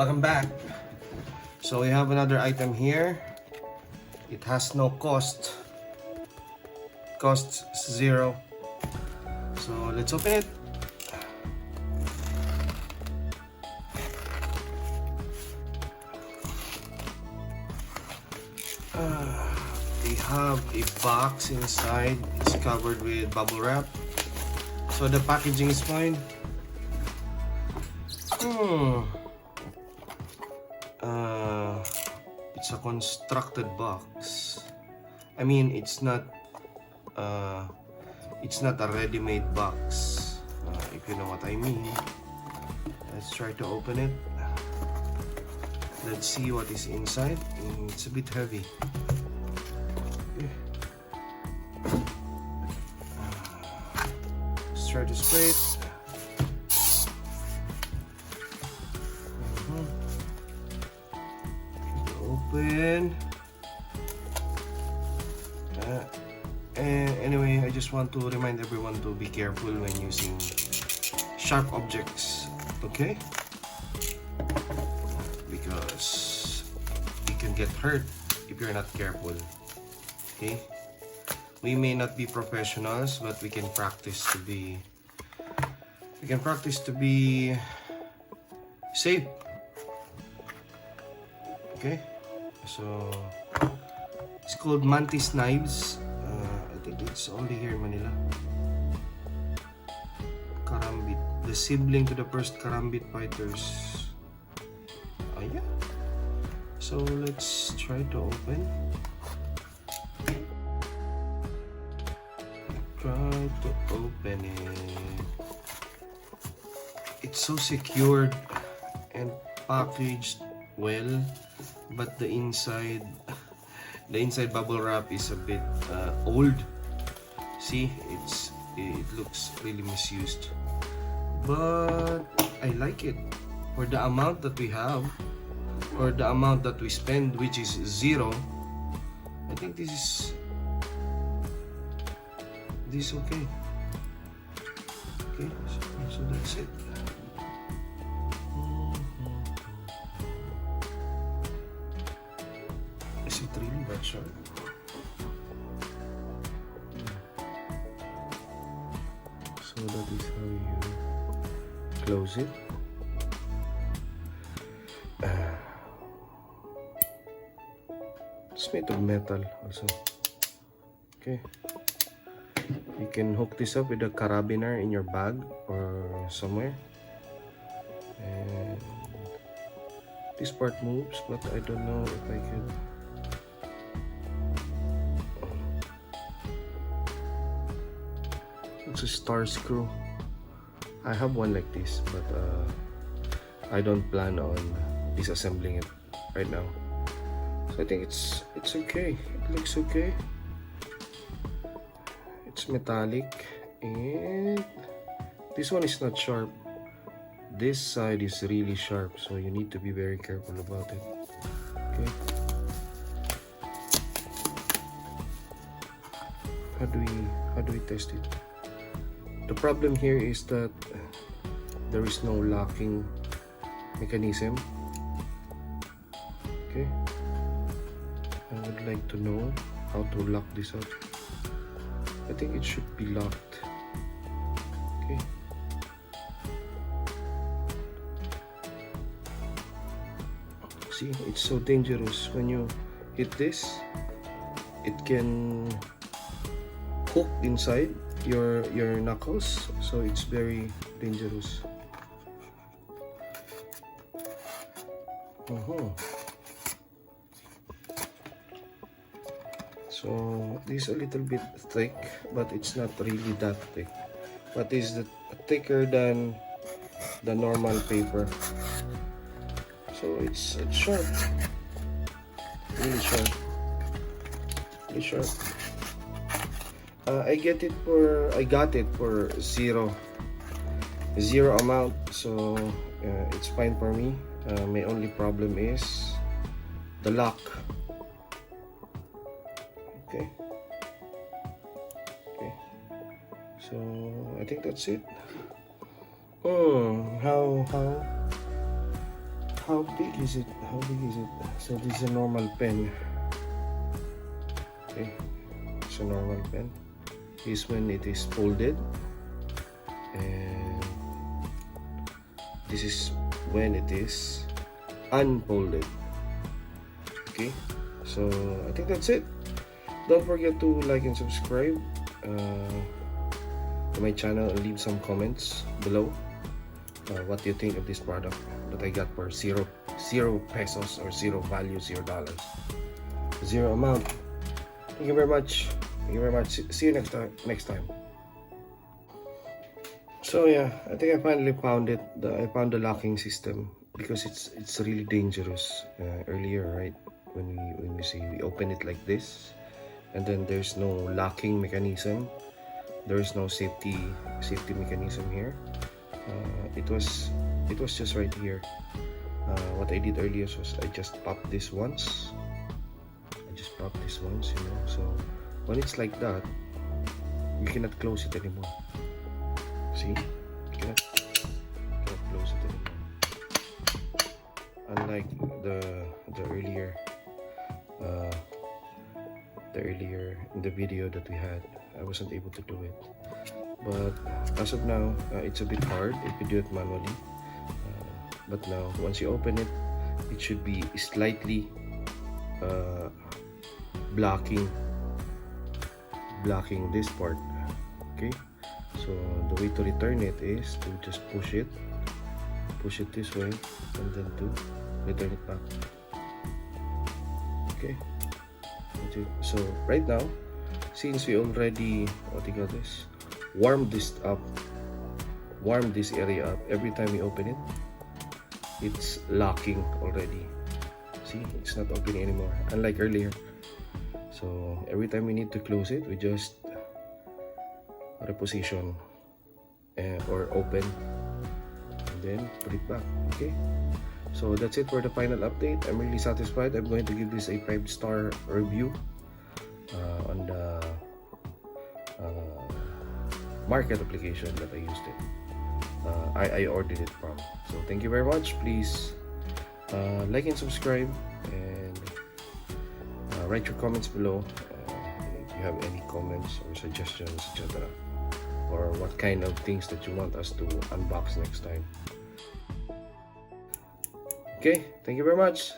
Welcome back. So we have another item here. It has no cost. Costs 0. So let's open it. They have a box inside. It's covered with bubble wrap. So the packaging is fine. It's a constructed box. I mean, it's not a ready-made box, if you know what I mean. Let's try to open it. Let's see what is inside. It's a bit heavy. Okay. Let's try to spray it. Open. And anyway, I just want to remind everyone to be careful when using sharp objects, okay? Because you can get hurt if you're not careful, okay? We may not be professionals, but we can practice to be safe, okay? So it's called Mantis knives. I think it's only here in Manila. Karambit, the sibling to the first Karambit fighters. Yeah. So let's try to open. Try to open it. It's so secured and packaged well, but the inside bubble wrap is a bit old. See, it looks really misused, but I like it for the amount that we have, or the amount that we spend, which is 0. I think this is okay. Okay, so that's it. Is it really that sharp? So that is how you close it. It's made of metal also. Okay. You can hook this up with a carabiner in your bag or somewhere. And this part moves, but I don't know if I can. It's a star screw. I have one like this, but I don't plan on disassembling it right now. So I think it's okay. It looks okay. It's metallic, and this one is not sharp. This side is really sharp, so you need to be very careful about it. Okay. How do we test it? The problem here is that there is no locking mechanism. Okay. I would like to know how to lock this up. I think it should be locked. Okay. See, it's so dangerous. When you hit this, it can hook inside your knuckles, so it's very dangerous. So this is a little bit thick, but it's not really that thick, but is thicker than the normal paper. So it's sharp, really sharp, really sharp. I got it for zero amount, so it's fine for me. My only problem is the lock. Okay. So I think that's it. how big is it? How big is it? So this is a normal pen. Okay, it's a normal pen. This when it is folded, and this is when it is unfolded. Okay, so I think that's it. Don't forget to like and subscribe to my channel and leave some comments below. What do you think of this product that I got for zero pesos or zero value, $0, zero amount? Thank you very much. Thank you very much. See you next time. So yeah, I think I finally found it. I found the locking system because it's really dangerous. Earlier, right, when we see we open it like this, and then there's no locking mechanism. There is no safety mechanism here. It was just right here. What I did earlier was I just popped this once. You know. So when it's like that, you cannot close it anymore. See, you cannot close it anymore. Unlike the earlier in the video that we had, I wasn't able to do it. But as of now, it's a bit hard if you do it manually. But now, once you open it, it should be slightly blocking this part. Okay, so the way to return it is to just push it this way, and then to return it back. Okay, that's it. So right now, since we already warm this area up, every time we open it, it's locking already. See, it's not opening anymore, unlike earlier. So every time we need to close it, we just reposition or open, and then put it back. Okay, so that's it for the final update. I'm really satisfied. I'm going to give this a 5-star review on the market application that I used it. I ordered it from. So thank you very much. Please like and subscribe, and write your comments below if you have any comments or suggestions, etc., or what kind of things that you want us to unbox next time. Okay, thank you very much.